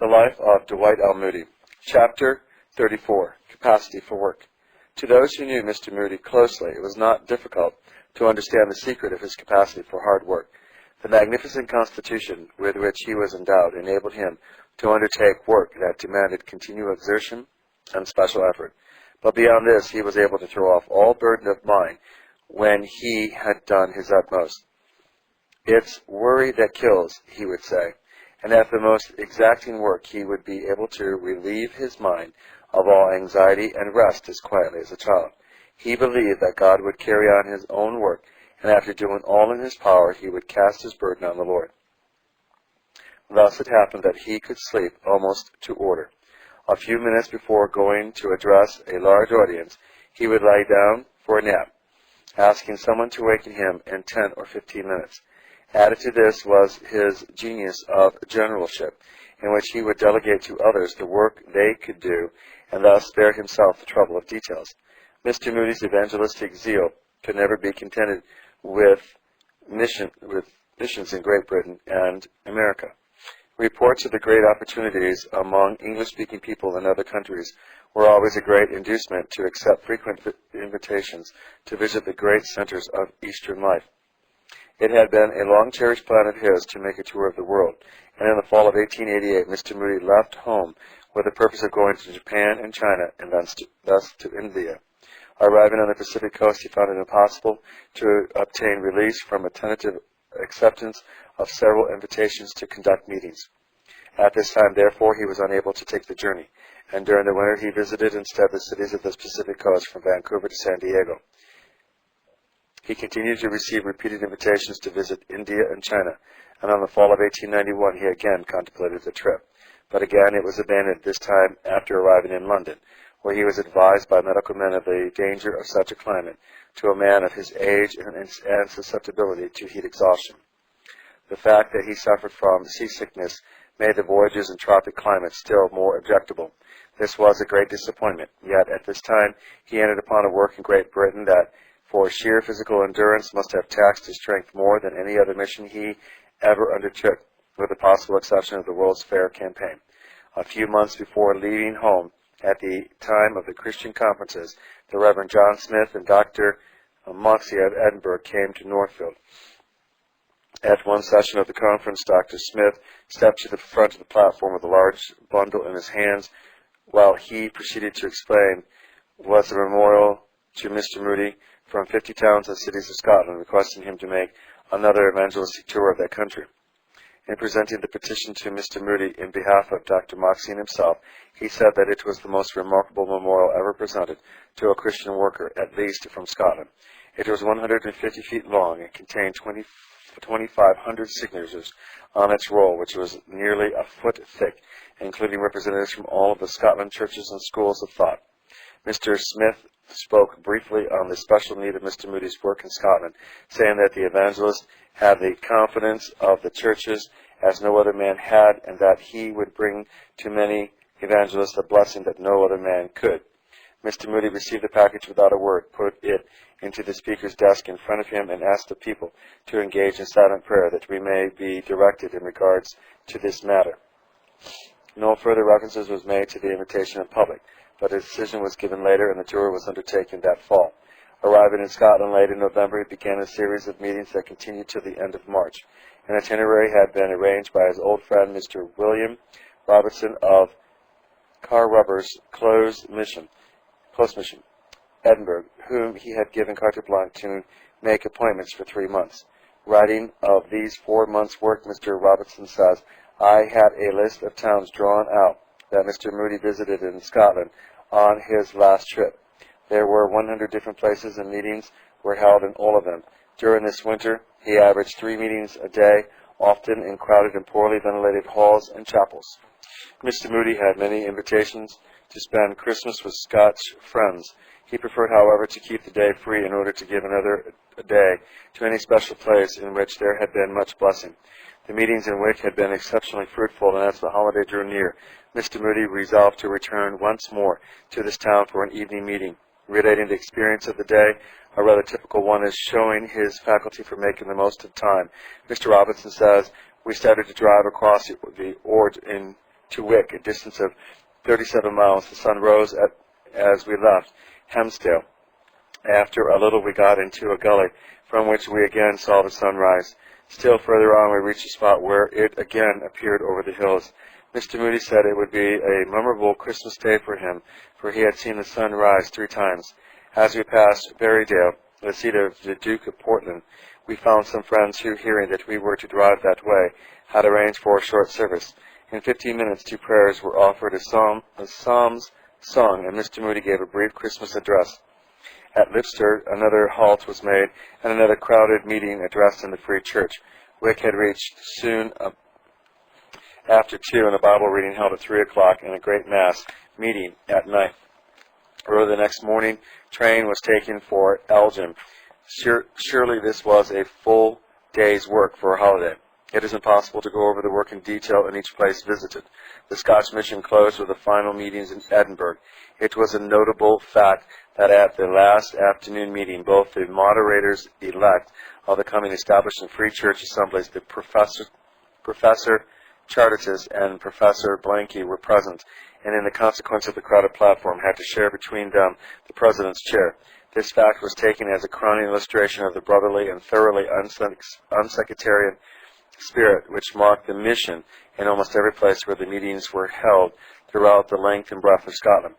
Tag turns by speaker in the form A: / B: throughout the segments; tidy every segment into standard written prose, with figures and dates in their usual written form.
A: The Life of Dwight Moody. Chapter 34. Capacity for Work. To those who knew Mr. Moody closely, it was not difficult to understand the secret of his capacity for hard work. The magnificent constitution with which he was endowed enabled him to undertake work that demanded continual exertion and special effort. But beyond this, he was able to throw off all burden of mind when he had done his utmost. "It's worry that kills," he would say, and at the most exacting work he would be able to relieve his mind of all anxiety and rest as quietly as a child. He believed that God would carry on his own work, and after doing all in his power, he would cast his burden on the Lord. Thus it happened that he could sleep almost to order. A few minutes before going to address a large audience, he would lie down for a nap, asking someone to waken him in 10 or 15 minutes. Added to this was his genius of generalship, in which he would delegate to others the work they could do, and thus spare himself the trouble of details. Mr. Moody's evangelistic zeal could never be contented with missions in Great Britain and America. Reports of the great opportunities among English-speaking people in other countries were always a great inducement to accept frequent invitations to visit the great centers of Eastern life. It had been a long-cherished plan of his to make a tour of the world, and in the fall of 1888, Mr. Moody left home with the purpose of going to Japan and China, and thus to India. Arriving on the Pacific coast, he found it impossible to obtain release from a tentative acceptance of several invitations to conduct meetings. At this time, therefore, he was unable to take the journey, and during the winter he visited instead the cities of the Pacific coast from Vancouver to San Diego. He continued to receive repeated invitations to visit India and China, and on the fall of 1891 he again contemplated the trip. But again it was abandoned, this time after arriving in London, where he was advised by medical men of the danger of such a climate to a man of his age and susceptibility to heat exhaustion. The fact that he suffered from seasickness made the voyages in tropic climates still more objectable. This was a great disappointment, yet at this time he entered upon a work in Great Britain that, for sheer physical endurance, must have taxed his strength more than any other mission he ever undertook, with the possible exception of the World's Fair campaign. A few months before leaving home, at the time of the Christian conferences, the Reverend John Smith and Dr. Moxey of Edinburgh came to Northfield. At one session of the conference, Dr. Smith stepped to the front of the platform with a large bundle in his hands, while he proceeded to explain was a memorial to Mr. Moody from 50 towns and cities of Scotland, requesting him to make another evangelistic tour of that country. In presenting the petition to Mr. Moody in behalf of Dr. Moxey and himself, he said that it was the most remarkable memorial ever presented to a Christian worker, at least from Scotland. It was 150 feet long and contained 2,500 signatures on its roll, which was nearly a foot thick, including representatives from all of the Scotland churches and schools of thought. Mr. Smith spoke briefly on the special need of Mr. Moody's work in Scotland, saying that the evangelist had the confidence of the churches as no other man had, and that he would bring to many evangelists a blessing that no other man could. Mr. Moody received the package without a word, put it into the speaker's desk in front of him, and asked the people to engage in silent prayer that we may be directed in regards to this matter. No further references was made to the invitation in public, but a decision was given later, and the tour was undertaken that fall. Arriving in Scotland late in November, he began a series of meetings that continued till the end of March. An itinerary had been arranged by his old friend, Mr. William Robertson of Carrubbers Close Mission, Edinburgh, whom he had given carte blanche to make appointments for 3 months. Writing of these 4 months' work, Mr. Robertson says, "I had a list of towns drawn out that Mr. Moody visited in Scotland on his last trip. There were 100 different places, and meetings were held in all of them. During this winter, he averaged 3 meetings a day, often in crowded and poorly ventilated halls and chapels." Mr. Moody had many invitations to spend Christmas with Scotch friends. He preferred, however, to keep the day free in order to give another day to any special place in which there had been much blessing. The meetings in which had been exceptionally fruitful, and as the holiday drew near, Mr. Moody resolved to return once more to this town for an evening meeting, relating the experience of the day, a rather typical one, as showing his faculty for making the most of time. Mr. Robertson says, "We started to drive across the Ord in to Wick, a distance of 37 miles. The sun rose as we left Hemsdale. After a little we got into a gully, from which we again saw the sun rise. Still further on we reached a spot where it again appeared over the hills. Mr. Moody said it would be a memorable Christmas day for him, for he had seen the sun rise 3 times. As we passed Berrydale, the seat of the Duke of Portland, we found some friends who, hearing that we were to drive that way, had arranged for a short service. In 15 minutes 2 prayers were offered, a psalms sung, and Mr. Moody gave a brief Christmas address. At Lipster, another halt was made, and another crowded meeting addressed in the Free Church. Wick had reached soon after 2, and a Bible reading held at 3 o'clock, and a great Mass meeting at night. Early the next morning, train was taken for Elgin. Surely this was a full day's work for a holiday. It is impossible to go over the work in detail in each place visited. The Scotch mission closed with the final meetings in Edinburgh. It was a notable fact that at the last afternoon meeting, both the moderators-elect of the coming established in Free Church assemblies, the Professor Chartitus and Professor Blanky, were present, and in the consequence of the crowded platform had to share between them the President's chair. This fact was taken as a crowning illustration of the brotherly and thoroughly unsectarian spirit which marked the mission in almost every place where the meetings were held throughout the length and breadth of Scotland.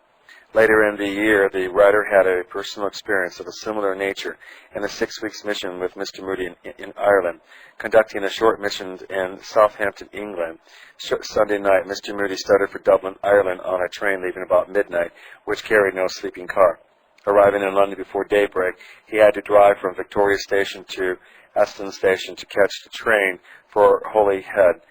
A: Later in the year, the writer had a personal experience of a similar nature in a 6 weeks mission with Mr. Moody in Ireland, conducting a short mission in Southampton, England. Sunday night, Mr. Moody started for Dublin, Ireland on a train leaving about midnight, which carried no sleeping car. Arriving in London before daybreak, he had to drive from Victoria Station to Euston Station to catch the train for Holyhead,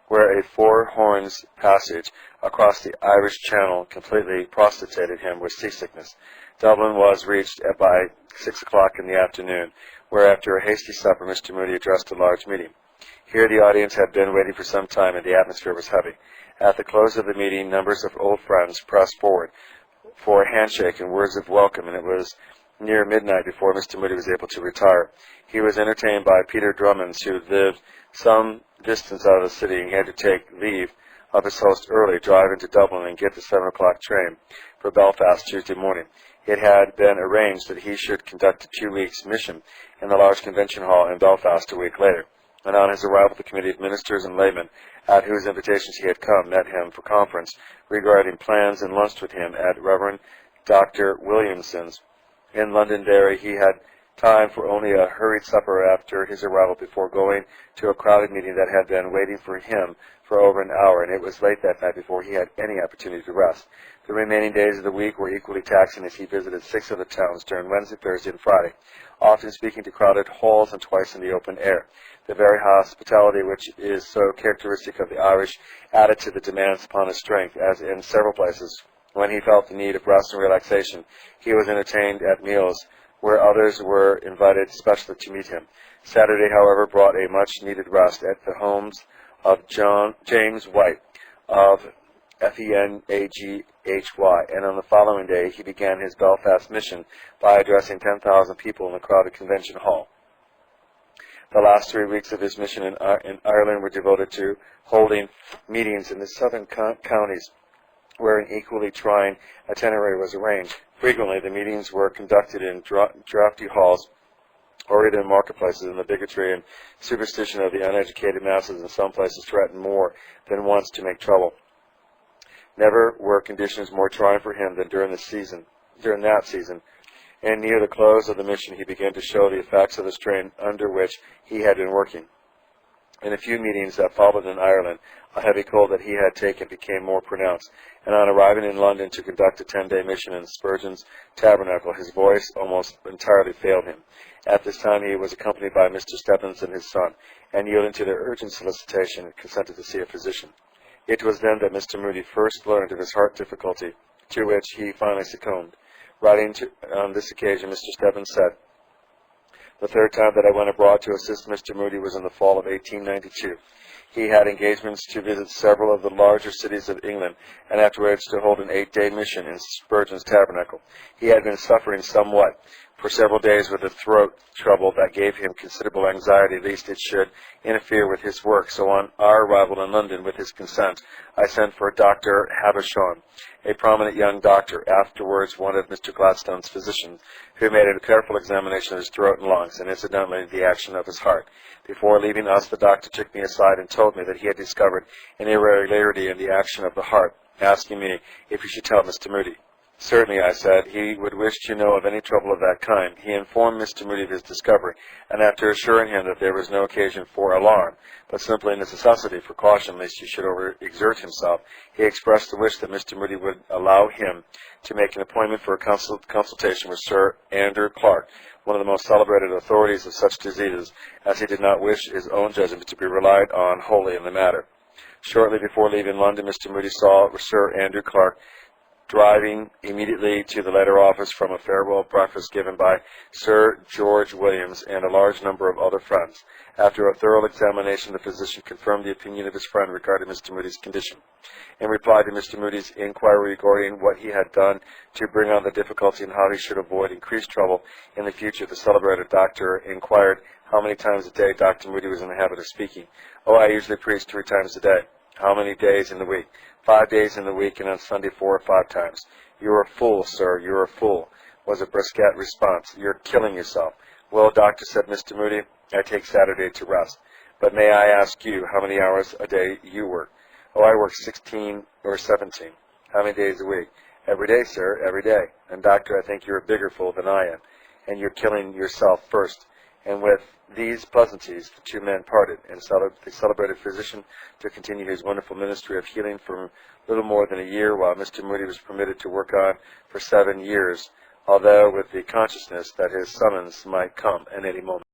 A: where a 4 horns passage across the Irish Channel completely prostrated him with seasickness. Dublin was reached by 6 o'clock in the afternoon, where after a hasty supper Mr. Moody addressed a large meeting. Here the audience had been waiting for some time, and the atmosphere was heavy. At the close of the meeting, numbers of old friends pressed forward for a handshake and words of welcome, and it was near midnight before Mr. Moody was able to retire. He was entertained by Peter Drummond, who lived some distance out of the city, and he had to take leave of his host early, drive into Dublin, and get the 7 o'clock train for Belfast Tuesday morning. It had been arranged that he should conduct a 2 weeks mission in the large convention hall in Belfast a week later. And on his arrival, the committee of ministers and laymen, at whose invitations he had come, met him for conference regarding plans and lunched with him at Reverend Dr. Williamson's in Londonderry. He had time for only a hurried supper after his arrival before going to a crowded meeting that had been waiting for him for over an hour, and it was late that night before he had any opportunity to rest. The remaining days of the week were equally taxing as he visited 6 of the towns during Wednesday, Thursday, and Friday, often speaking to crowded halls and twice in the open air. The very hospitality which is so characteristic of the Irish added to the demands upon his strength, as in several places, when he felt the need of rest and relaxation, he was entertained at meals where others were invited specially to meet him. Saturday, however, brought a much-needed rest at the homes of James Dwight of Fenaghy, and on the following day he began his Belfast mission by addressing 10,000 people in the crowded convention hall. The last 3 weeks of his mission in Ireland were devoted to holding meetings in the southern counties, where an equally trying itinerary was arranged. Frequently, the meetings were conducted in draughty halls or even in marketplaces, and the bigotry and superstition of the uneducated masses in some places threatened more than once to make trouble. Never were conditions more trying for him than during that season, and near the close of the mission he began to show the effects of the strain under which he had been working. In a few meetings that followed in Ireland, a heavy cold that he had taken became more pronounced, and on arriving in London to conduct a 10-day mission in Spurgeon's Tabernacle, his voice almost entirely failed him. At this time he was accompanied by Mr. Stebbins and his son, and yielding to their urgent solicitation, consented to see a physician. It was then that Mr. Moody first learned of his heart difficulty, to which he finally succumbed. Writing on this occasion, Mr. Stebbins said, "The 3rd time that I went abroad to assist Mr. Moody was in the fall of 1892. He had engagements to visit several of the larger cities of England, and afterwards to hold an 8-day mission in Spurgeon's Tabernacle. He had been suffering somewhat for several days with a throat trouble that gave him considerable anxiety lest it should interfere with his work. So on our arrival in London, with his consent, I sent for Dr. Havishon, a prominent young doctor, afterwards one of Mr. Gladstone's physicians, who made a careful examination of his throat and lungs, and incidentally the action of his heart. Before leaving us, the doctor took me aside and told me that he had discovered an irregularity in the action of the heart, asking me if he should tell Mr. Moody. Certainly, I said, he would wish to know of any trouble of that kind. He informed Mr. Moody of his discovery, and after assuring him that there was no occasion for alarm, but simply a necessity for caution lest he should overexert himself, he expressed the wish that Mr. Moody would allow him to make an appointment for a consultation with Sir Andrew Clark, one of the most celebrated authorities of such diseases, as he did not wish his own judgment to be relied on wholly in the matter. Shortly before leaving London, Mr. Moody saw Sir Andrew Clark driving immediately to the letter office from a farewell breakfast given by Sir George Williams and a large number of other friends. After a thorough examination, the physician confirmed the opinion of his friend regarding Mr. Moody's condition. In reply to Mr. Moody's inquiry regarding what he had done to bring on the difficulty and how he should avoid increased trouble in the future, the celebrated doctor inquired how many times a day Dr. Moody was in the habit of speaking. "Oh, I usually preach 3 times a day." "How many days in the week?" 5 days in the week, and on Sunday 4 or 5 times. "You're a fool, sir, you're a fool," was a brisket response. "You're killing yourself." "Well, doctor," said Mr. Moody, "I take Saturday to rest. But may I ask you how many hours a day you work?" "Oh, I work 16 or 17. "How many days a week?" "Every day, sir, every day." "And, doctor, I think you're a bigger fool than I am, and you're killing yourself first." And with these pleasantries, the 2 men parted, and the celebrated physician to continue his wonderful ministry of healing for little more than a year, while Mr. Moody was permitted to work on for 7 years, although with the consciousness that his summons might come at any moment.